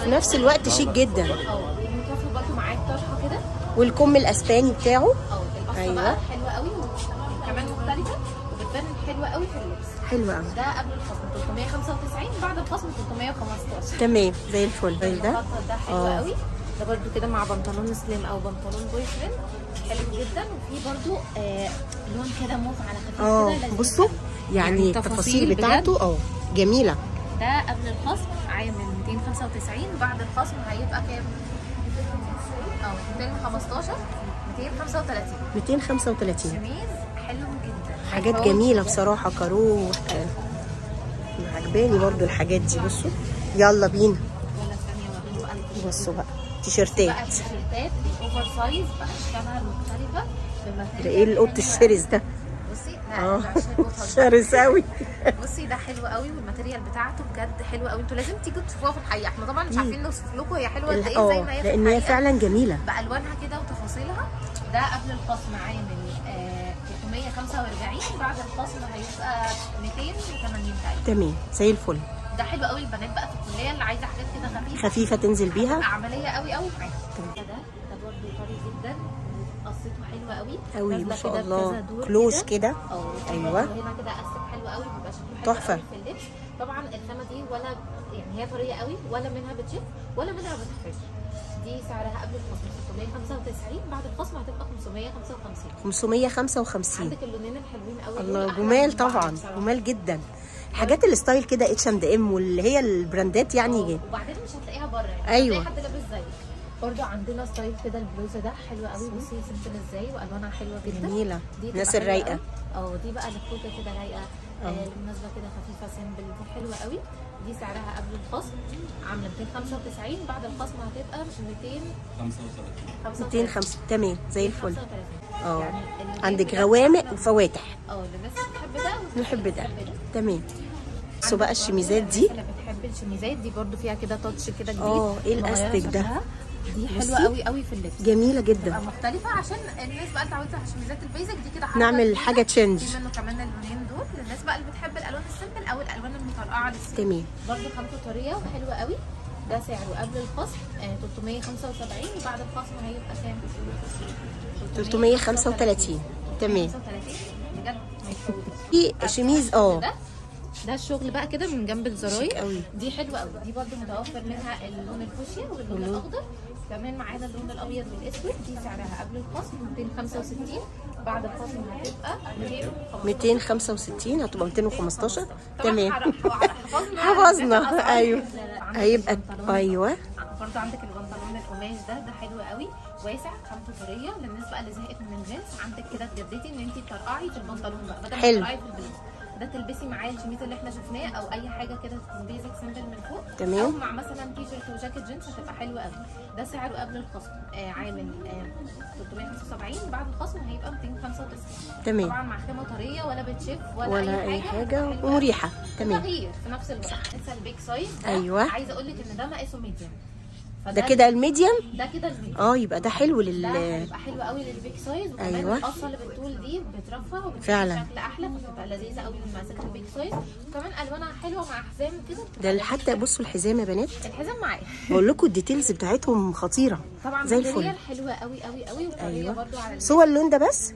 في نفس الوقت شيك جدا. ومكافئ برضه معاك طرحه كده. والكم الاسباني بتاعه. القصه أيوة. بقى حلوه قوي وكمان مختلفه وبتبان حلوه قوي في اللبس. حلو قوي. ده قبل الخصم 395، بعد الخصم 315. تمام زي الفل. ده المخطط ده حلو قوي. ده برضو كده مع بنطلون سليم او بنطلون بوي فريند حلو جدا. وفي برضو لون كده موف على خفيف كده لذيذ. بصوا يعني التفاصيل بتاعته جميله. ده قبل الخصم عامل 295، بعد الخصم هيبقى كام؟ 215 235. 235. شميز حلو جدا. حاجات جميله بصراحه. كارو عجباني برضو الحاجات دي. بصوا يلا بينا. بصوا بقى تيشيرتات. بقى التيشيرتات الاوفر سايز باشكالها المختلفه. ده ايه القط الشرس ده؟ بصي ده عشان القطط. شرس قوي. بصي ده حلو قوي والماتيريال بتاعته بجد حلوه قوي. انتوا لازم تيجوا تشوفوها في الحقيقه. احنا طبعا مش عارفين نوصف لكم هي حلوه قد ايه زي ما هي في لان هي الحقيقة. فعلا جميله بالوانها كده وتفاصيلها. ده قبل الخصم عامل 345، بعد الخصم هيبقى 280 تقريبا. تمام زي الفل. ده حلو قوي البنات بقى في الكليه اللي عايزه حاجات كده خفيفه تنزل بيها. عمليه قوي قوي معاها. ده برضه طري جدا وقصته حلوه قوي ما شاء الله. كلوز كده. ايوه هنا كده قصت حلو قوي بيبقى شكله تحفه في اللبس. طبعا الخامه دي ولا يعني هي طريه قوي ولا منها بتشف ولا منها بتخش. دي سعرها قبل الخصم 695، بعد الخصم هتبقى 555. 555. عندك اللونين الحلوين قوي. الله جمال طبعا. جمال جدا. حاجات الستايل كده H&M واللي هي البراندات يعني. وبعدين مش هتلاقيها بره يعني. ايوه. هتلاقي حد لابس زيك. برضه عندنا ستايل كده البلوزه ده حلوه قوي. بصي سيمبل ازاي والوانها حلوه جدا. جميله. الناس الرايقه. دي بقى لفوته كده رايقه. بالنسبه كده خفيفه سيمبل. دي حلوه قوي. دي سعرها قبل الخصم عامله 295، بعد الخصم هتبقى 235. تمام زي الفل. يعني عندك غوامق وفواتح. للناس اللي بتحب نحب ده ده. تمام. بصوا بقى الشميزات دي. اللي بتحب الشميزات دي برضو فيها كده تاتش كده جديد. ايه الاستيك ده؟ دي حلوه قوي قوي في اللبس. جميله جدا. تبقى مختلفه عشان الناس بقى اتعودت على الشميزات البيزك دي كده. نعمل حاجه تشينج. في منه كمان اللونين دول للناس بقى اللي بتحب الالوان السيمبل او الالوان المطرقعه للصيف. تمام. برضو خامته طريه وحلوه قوي. ده سعره قبل الخصم 375، وبعد الخصم هيبقى كام؟ 335. تمام. بجد في شميز ده الشغل بقى كده من جنب الزراير. دي حلوه قوي. دي برده متوفر منها اللون الفوشيا واللون الاخضر. كمان معانا اللون الابيض والاسود. دي سعرها قبل الخصم 265، بعد الخصم هتبقى 265. هتبقى 215. تمام. حفظنا. ايوه هيبقى. ايوه برضه عندك البنطلون القماش ده حلو قوي واسع. خامته طريه للناس بقى اللي زهقت من الجينز. عندك كده تجددي ان انت ترقعي في البنطلون بقى بدل ما ترقعي في البلوز. ده تلبسي معاه الشميز اللي احنا شفناه او اي حاجه كده تكون بيزك سيمبل من فوق. تمام. او مع مثلا تي شيرت وجاكيت جينز هتبقى حلوه قوي. ده سعره قبل الخصم عامل 375، بعد الخصم هيبقى 295. تمام. طبعا مع خامه طريه ولا بتشف ولا اي حاجه ومريحه. تمام. تغيير في نفس الوقت. لسه البيج سايز. ايوه. عايزه اقول لك ان ده مقاسه ميديوم. ده كده الميديم. ده كده الميديم. يبقى ده حلو ده هيبقى حلو قوي للبيك سايز. وكمان القصه اللي بالطول دي بترفع وبتدي شكل احلى، فبتبقى لذيذه قوي للمقاسات البيك سايز. وكمان الوانها حلوه مع حزام كده. ده حتى بصوا الحزام يا بنات، الحزام معايا بقول لكم الديتيلز بتاعتهم خطيره طبعا، زي الفل. حلوه قوي قوي قوي. وطريه برده على سوى اللون ده بس.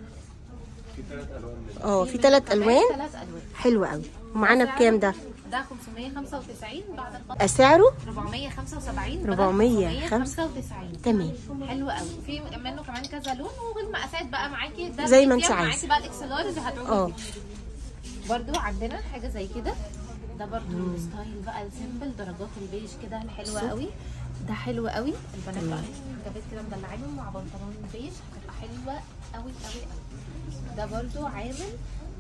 في 3 الوان. في 3 الوان. 3 الوان حلو قوي. ومعانا بكام ده؟ ده 595 بعد الخصم. سعره 475 495. تمام. حلو قوي. في منه كمان كذا لون، والمقاسات بقى معاكي ده زي ما انت عايزه. معاكي بقى الاكس لارج هتعوزي. برضو عندنا حاجه زي كده، ده برضو ستايل بقى السيمبل، درجات البيج كده الحلوه قوي. ده حلو قوي. البنات بقى جابت كده مدلعينهم مع بنطلون بيج، هتبقى حلوه قوي قوي قوي. ده برضو عامل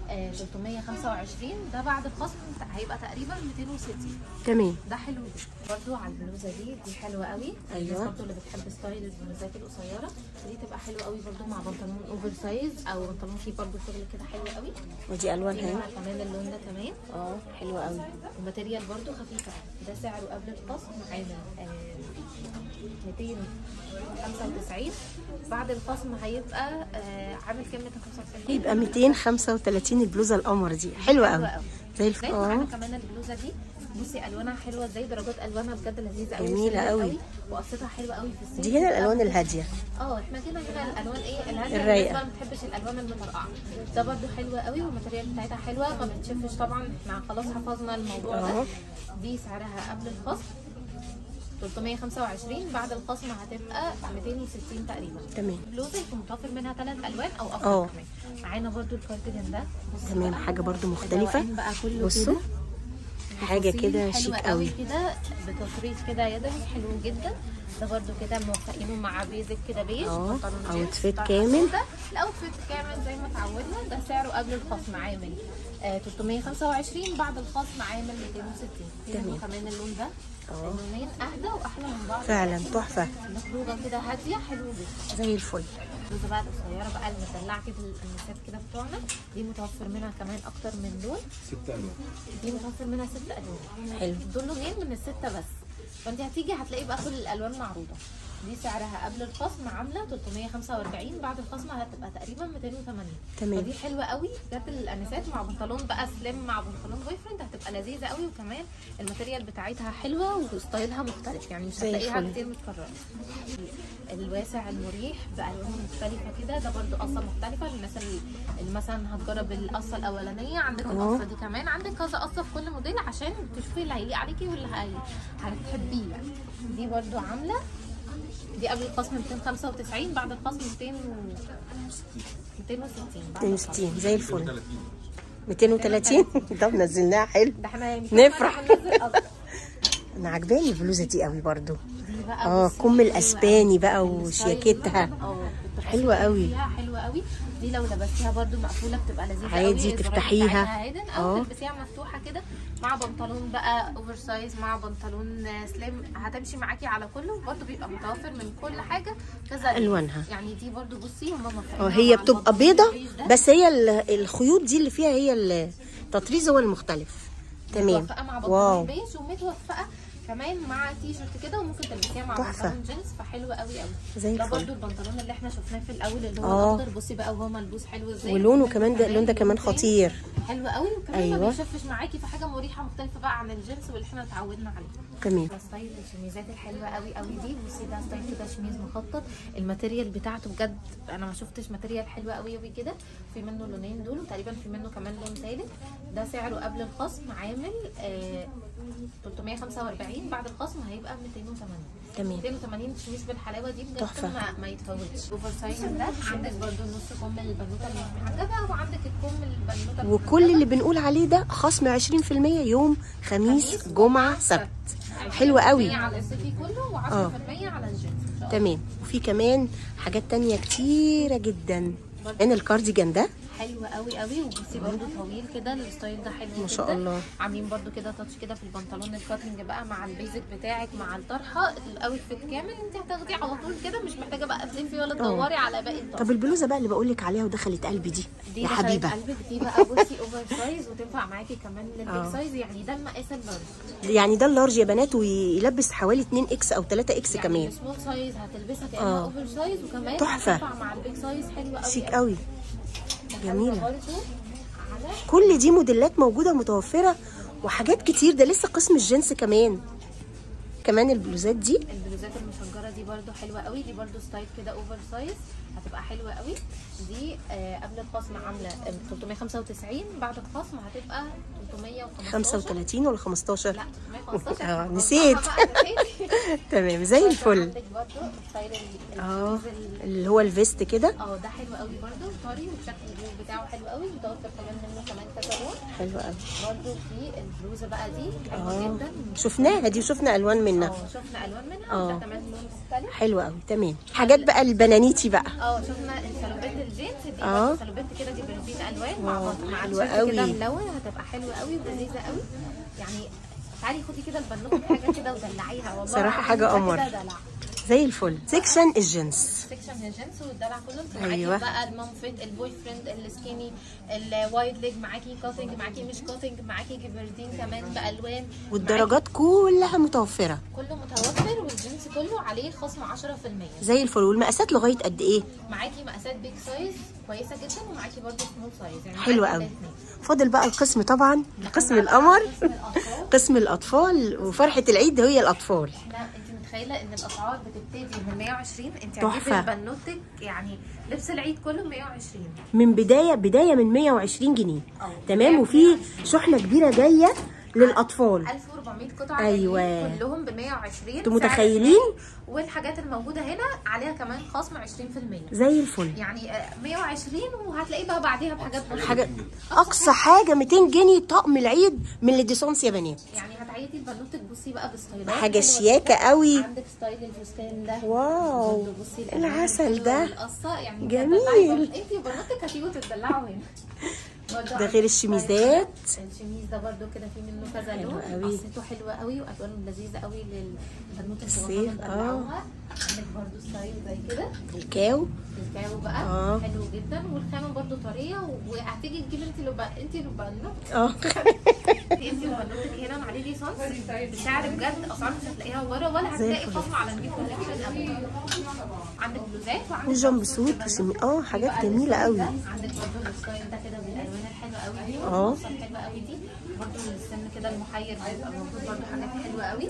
325. ده بعد الخصم هيبقى تقريبا 260. تمام. ده حلو برضو. على البلوزه دي حلوه قوي. ايوه. برضو اللي بتحب ستايل البلوزات القصيره دي تبقى حلوه قوي برضو مع بنطلون اوفر سايز او بنطلون فيه برضو شغل كده حلو قوي. ودي الوانها كمان اللون ده كمان حلوه قوي. الماتيريال برضو خفيفه. ده سعره قبل الخصم عامل 295. بعد الخصم هيبقى عامل كام؟ 295. يبقى 235. البلوزه القمر دي حلوه قوي زي الفل. معانا كمان البلوزه دي، بصي الوانها حلوه ازاي، درجات الوانها بجد لذيذه قوي، جميله قوي، وقصتها حلوه قوي في الصيف. دي هنا الالوان الهاديه. احنا كده الالوان الهاديه الرايقه، ما بتحبش الالوان المطرقعه. ده برده حلوه قوي، والماتيريال بتاعتها حلوه ما بتشفش طبعا. احنا خلاص حفظنا الموضوع ده. دي سعرها قبل الخصم 325. بعد الخصم هتبقى 260 تقريبا. تمام. البلوزه يكون متوفر منها 3 الوان او اكتر كمان. معانا برده الكارديجان ده تمام، حاجه برده مختلفه. بصوا حاجه كده شيك قوي كده بتطريز كده يدوي حلو جدا. ده برده كده موفقينه مع بيزك كده بيج اوتفيت كامل. الاوتفيت كامل زي ما اتعودنا. ده سعره قبل الخصم عامل 325. بعد الخصم عامل 260. تمام. كمان اللون ده اللونين اهدى واحلى من بعض فعلا، تحفه. مخروجه كده هاديه حلو جدا زي الفل. البلوزه بقى القصيره بقى المدلعه كده، الانسات كده بتوعنا دي متوفر منها كمان اكتر من لون. 6 الوان. دي متوفر منها 6 الوان. حلو. دول لونين من ال6 بس. فانت هتيجي هتلاقي بقى كل الالوان معروضه. دي سعرها قبل الخصم عامله 345. بعد الخصم هتبقى تقريبا 280. تمام. فدي حلوه قوي بجد الانسات، مع بنطلون بقى سليم مع بنطلون بوي فريند هتبقى لذيذه قوي. وكمان الماتيريال بتاعتها حلوه وستايلها مختلف، يعني مش هتلاقيها كتير متكرره. الواسع المريح بالوان مختلفه كده، ده برده قصه مختلفه للناس اللي مثلا هتجرب القصه الاولانيه. عندك القصه دي كمان، عندك كذا قصه في كل موديل عشان تشوفي اللي هيليق عليكي واللي هتحبيه يعني. دي برده عامله، دي قبل الخصم 295. بعد الخصم 260 زي الفل. 230. طب نزلناها حلو. ده احنا نفرح. انا عجباني البلوزه دي قوي برضو. دي بقى كم الاسباني بقى وشياكتها حلوه قوي. حلوه قوي. دي لو لبستيها برده مقفوله بتبقى لذيذه قوي. عادي تفتحيها او تلبسيها مفتوحه كده مع بنطلون بقى اوفر سايز مع بنطلون سليم، هتمشي معاكي على كله. برده بيبقى متوفر من كل حاجه كذا الوانها. يعني دي برده بصي هم هي بتبقى بيضه بس هي الخيوط دي اللي فيها هي التطريز هو المختلف. تمام. متوفقه مع بنطلون بيج، ومتوفقه كمان مع تي شيرت كده، وممكن تلبسيها مع بنطلون جينز، فحلوه قوي قوي. ده برده البنطلون اللي احنا شفناه في الاول اللي هو الاخضر. بصي بقى وهو ملبوس حلو ازاي، ولونه كمان ده اللون ده كمان خطير حلو قوي. وكمان ما بيشفش معاكي، في حاجه مريحه مختلفه بقى عن الجينز واللي احنا اتعودنا عليه. تمام. ستايل الشميزات الحلوه قوي قوي دي، بصي ده ستايل كده شميز مخطط. الماتيريال بتاعته بجد انا ما شفتش ماتيريال حلوه قوي قوي كده. في منه لونين دول، وتقريبا في منه كمان لون ثالث. ده سعره قبل الخصم عامل 345. بعد الخصم هيبقى 280. تمام. 280 شميز بالحلاوه دي بجد ما يتفوتش. اوفر سايز ده عندك برده نص كم البنوته المحجبه، وعندك الكم البنوته وكل اللي بنقول عليه ده خصم 20% يوم خميس جمعه سبت. حلوه قوي. 10% على الصيفي كله و10% على الجينز. تمام. وفي كمان حاجات تانية كتيره جدا. هنا الكارديجان ده حلو قوي قوي. وبصي برده طويل كده، الستايل ده حلو ما شاء الله. عاملين برده كده تاتش كده في البنطلون الكاتنج بقى مع البيزك بتاعك مع الطرحه، الاوتفيت كامل انت هتاخديه على طول كده، مش محتاجه بقى تلفي ولا تدوري على باقي الطرح. طب البلوزه بقى اللي بقول لك عليها ودخلت قلبي دي يا حبيبه، قلبك دي بقى بصي اوفر سايز وتنفع معاكي كمان للبيج سايز، يعني ده المقاس اللارج. يعني ده اللارج يا بنات، ويلبس حوالي 2 اكس او 3 اكس يعني كمان. السمول سايز هتلبسها كانها اوفر سايز، وكمان تحفه تنفع مع البيج سايز. حلوه قوي شيك قوي جميله. على كل دي موديلات موجوده متوفره وحاجات كتير. ده لسه قسم الجنس كمان البلوزات دي، البلوزات المشجره دي برده حلوه قوي. دي برده ستايل كده اوفر سايز هتبقى حلوه قوي. دي قبل الخصم عامله 395، بعد الخصم هتبقى 315. 35 ولا 15؟ لا 315. نسيت. تمام زي الفل. عندك برده ستايل اللي هو الفيست كده. ده حلو قوي برده، طري وشكل الجيب بتاعه حلو قوي، متوفر كمان منه كمان كذا لون. حلو قوي برده في البلوزه بقى دي حلوه جدا، شفناها دي وشفنا الوان منها. شفنا الوان منها وده كمان لون مختلف حلو قوي. تمام. حاجات بقى البنانيتي بقى. شفنا السلوبات الجينز دي برضه سلوبات كده، دي بنزين الوان مع بعض مع حلوه الشورت كده قوي، ملون، هتبقى حلوه قوي ولذيذه قوي. يعني تعالي خدي كده البنوته حاجه كده ودلعيها، والله صراحه حاجه قمر زي الفل. سيكشن الجنس، سيكشن الجنس والدلع كله. ايوه بقى المام فيت، البوي فريند، السكيني، الوايد ليج، معاكي كاتنج، معاكي مش كاتنج، معاكي جبردين كمان بالوان، والدرجات كلها متوفره، كله متوفر، والجنس كله عليه خصم 10% زي الفل. والمقاسات لغايه قد ايه؟ معاكي مقاسات بيج سايز كويسه جدا، ومعاكي برده سمول سايز يعني حلوه قوي. فاضل بقى القسم طبعا، قسم القمر، قسم الاطفال. وفرحه العيد هي الاطفال. انت متخيله ان الاسعار بتبتدي من 120؟ انت هتجيبي البنوتك يعني لبس العيد كله 120 من بدايه من 120 جنيه. تمام. وفي شحنه كبيره جايه للاطفال 1400 قطعه. ايوه كلهم ب 120. انتوا متخيلين؟ والحاجات الموجوده هنا عليها كمان خصم 20% زي الفل. يعني 120 وهتلاقيه بقى بعديها بحاجات بسيطه. حاجه اقصى حاجه 200 جنيه طقم العيد من لديسونس يا بنات. يعني هتعيدي البنوتك. بصي بقى بستايلات حاجه شياكه قوي. عندك ستايل الفستان ده، واو بصي العسل ده يعني جميل. انت وبنوتك هتيجوا تتدلعوا هنا. ده غير الشميزات. الشميز ده برده كده في منه كذا لون، قصته حلوه قوي والوانه لذيذه قوي للبنوت الصغيره. عندك برده ستايل زي كده الكاو بقى حلو جدا، والخامه برده طريه. وهتيجي تجيبي انت وبنوتك انت وبنوتك هنا مع ليدي سونس بسعر بجد اسعار مش هتلاقيها ورا، ولا هتلاقي خصم على النيو كولكشن ابدا. عندك بلوزات وعندك جامب سوت حاجات جميله قوي. عندك برده الستايل ده كده بالالوان الحلوه قوي دي، الحلوه قوي دي برده. السن كده المحير بيبقى موجود برده، حاجات حلوه قوي.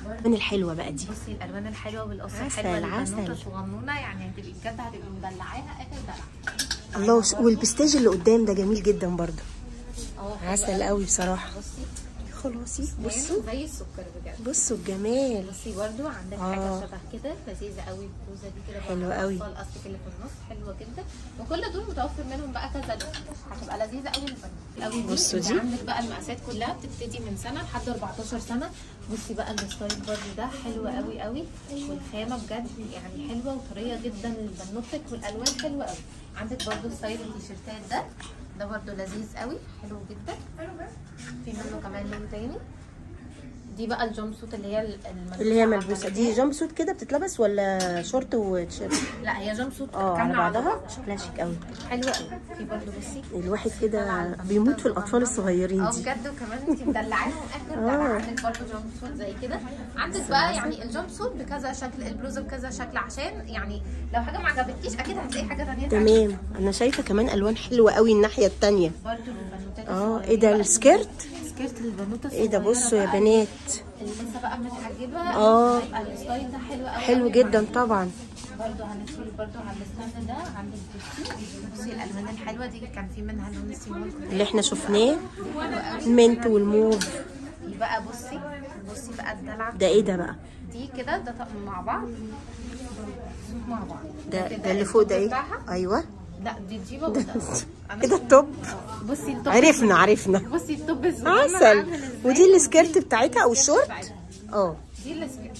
الالوان الحلوه بقى دي، بصي الالوان الحلوه والقصه الحلوه للبنوته الصغنونه، يعني هتبقي بجد هتبقي مدلعاها اخر دلع. الله. والبستاج اللي قدام ده جميل جدا برده، عسل قوي بصراحه. بصي خلاصي بصوا زي السكر بجد. بصوا الجمال. بصي برده عندك حاجه شبه كده لذيذه قوي. البلوزه دي كده حلوه قوي، الاستيك اللي في النص حلوه جدا. وكل دول متوفر منهم بقى كذا لون، هتبقى لذيذه قوي قوي. بصوا دي عندك بقى المقاسات كلها بتبتدي من سنه لحد 14 سنه. بصي بقى الستايل برده ده حلو قوي قوي، والخامه بجد يعني حلوه وطريه جدا للبنوتك، والالوان حلوه قوي. عندك برده ستايل التيشيرتات ده برده لذيذ قوي، حلو جدا. في منه كمان لون تاني. دي بقى الجامب سوت اللي هي ملبوسه. دي جامب سوت كده بتتلبس ولا شورت وتيشيرت؟ لا هي جامب سوت على بعضها. شكلها شيك قوي، حلوه قوي. في برده بصي الواحد كده بيموت في الاطفال الصغيرين دي بجد. وكمان انت مدلعاهم اخر دلع. عندك برده جامب سوت زي كده. عندك بقى يعني الجامب سوت بكذا شكل، البلوزه بكذا شكل، عشان يعني لو حاجه ما عجبتكيش اكيد هتلاقي حاجه ثانيه. تمام. انا شايفه كمان الوان حلوه قوي الناحيه الثانيه برده للبنوتات. ايه ده السكيرت؟ سكيرت للبنوته ايه ده؟ بصوا يا بنات اللي لسه بقى متحجبه هيبقى الستايل ده حلو قوي، حلو جدا طبعا. برده هندخل برده على الستايل ده. عندك بصي الالوان الحلوه دي، كان في منها لون السيمون اللي احنا شفناه، المنت والموف. بقى بصي بقى الدلع ده ايه ده بقى؟ دي كده ده طقم مع بعض مع بعض. ده اللي فوق ده ايه؟ ايوه. لا دي جيبه وده كده التوب. بصي التوب عرفنا. بصي التوب عسل. ودي السكيرت بتاعتها او الشورت؟ دي السكيرت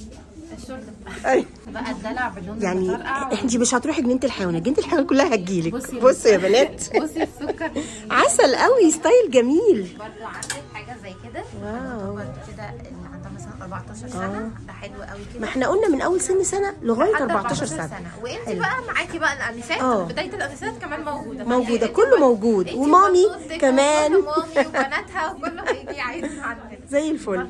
الشورت ايوه بقى الدلع باللون يعني المفرقع. انت مش هتروحي جنينه الحيوانات، جنينه الحيوانات كلها هتجيلك. بصي بصوا يا بنات بصي السكر عسل قوي، ستايل جميل. برضه عندك حاجه زي كده واو. برضه كده اللي عندها مثلا 14 سنه ده حلو قوي كده. ما احنا قلنا من اول سنه لغايه لحد 14 سنه. وانت حلو. بقى معاكي بقى الانسات، بدايه الانسات كمان موجوده. موجوده، كله موجود، ومامي كمان مامي وبناتها وكله هيجي عايز عندنا زي الفل.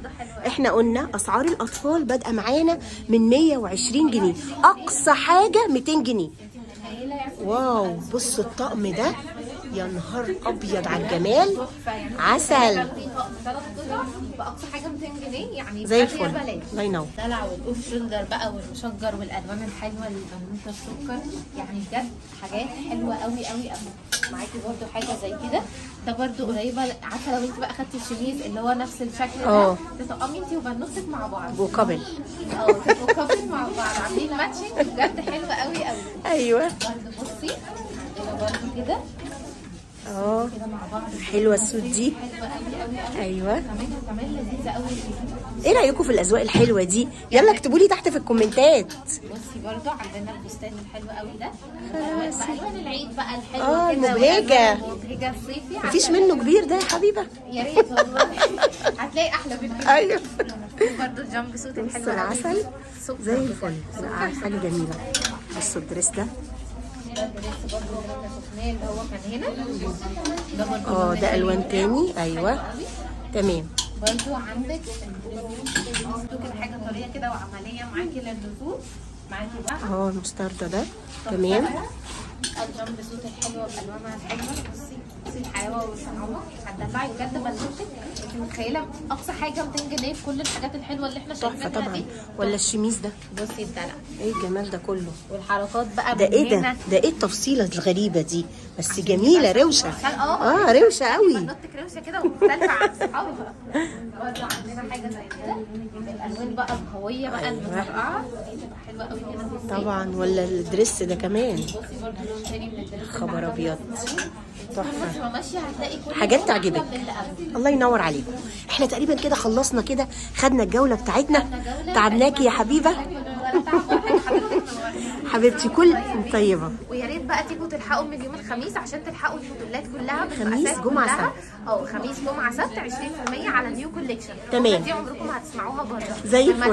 احنا قلنا اسعار الاطفال بادئه معانا من 120 جنيه، اقصى حاجه 200 جنيه. واو بصوا الطقم ده، يا نهار ابيض على الجمال، عسل باقصى حاجه 200 جنيه يعني زي الفل. الله ينور. الدلع والاوف شولدر بقى والمشجر والالوان الحلوه البنوته السكر، يعني بجد حاجات حلوه قوي قوي قوي. معاكي برده حاجه زي كده، ده برده قريبه. عارفه لو انت بقى خدتي الشميز اللي هو نفس الشكل ده، تطقمي انت وبنوتك مع بعض وكابل. تبقوا كابل مع بعض عاملين ماتشنج، بجد حلوه قوي قوي. ايوه برده بصي برده كده كده مع بعض، حلوه السوت دي، حلوه قوي قوي قوي. ايوه كمان لذيذه قوي. ايه رايكم في الاذواق الحلوه دي؟ يلا اكتبوا لي تحت في الكومنتات. بصي برضو عندنا الفستان الحلو قوي ده، الوان العيد بقى الحلوه كده، المبهجه مبهجه الصيفي. مفيش منه كبير ده يا حبيبه؟ يا ريت والله هتلاقي احلى بكتير. ايوه برضو الجامب سوت الحلو بصوا العسل زي الفل، حاجه جميله. بصوا الدريس ده، ده الدريس برضو اللي شفناه اللي هو كان هنا ده برضو ده الوان تاني. ايوه تمام. برضو عندك برضو كده حاجه طريه كده وعمليه معاكي للنزول. معاكي بقى المستردة ده تمام. الجامب سوت الحلوه بالوانها الحلوه. بصي الحلاوه والتنوع، هتدلعي بجد بنوتك. انت متخيله اقصى حاجه 200 جنيه في كل الحاجات الحلوه اللي احنا شايفينها تحفه طبعا. دي. ولا الشميز ده، بصي الدلع، ايه الجمال ده كله، والحركات بقى ده ايه من هنا. ده ايه التفصيله الغريبه دي، بس جميله روشه. روشه قوي. بنوتك روشه كده ومختلفه عن صحابها. برضه عندنا حاجه زي كده، الالوان بقى القويه بقى المفرقعه دي تبقى حلوه قوي كده طبعا. ولا الدريس ده كمان، بصي برضه لون تاني من الدرس. خبر ابيض، تحفه. ماشيه هتلاقي كل حاجات تعجبك. الله ينور عليكم. احنا تقريبا كده خلصنا كده، خدنا الجوله بتاعتنا. تعبناكي يا حبيبه؟ حبيبتي كل طيبه. ويا ريت بقى تيجوا تلحقوا من يوم الخميس عشان تلحقوا الموديلات كلها خميس جمعه سبت. خميس جمعه سبت 20% على نيو كوليكشن. تمام. دي عمركم هتسمعوها بره زي الفل.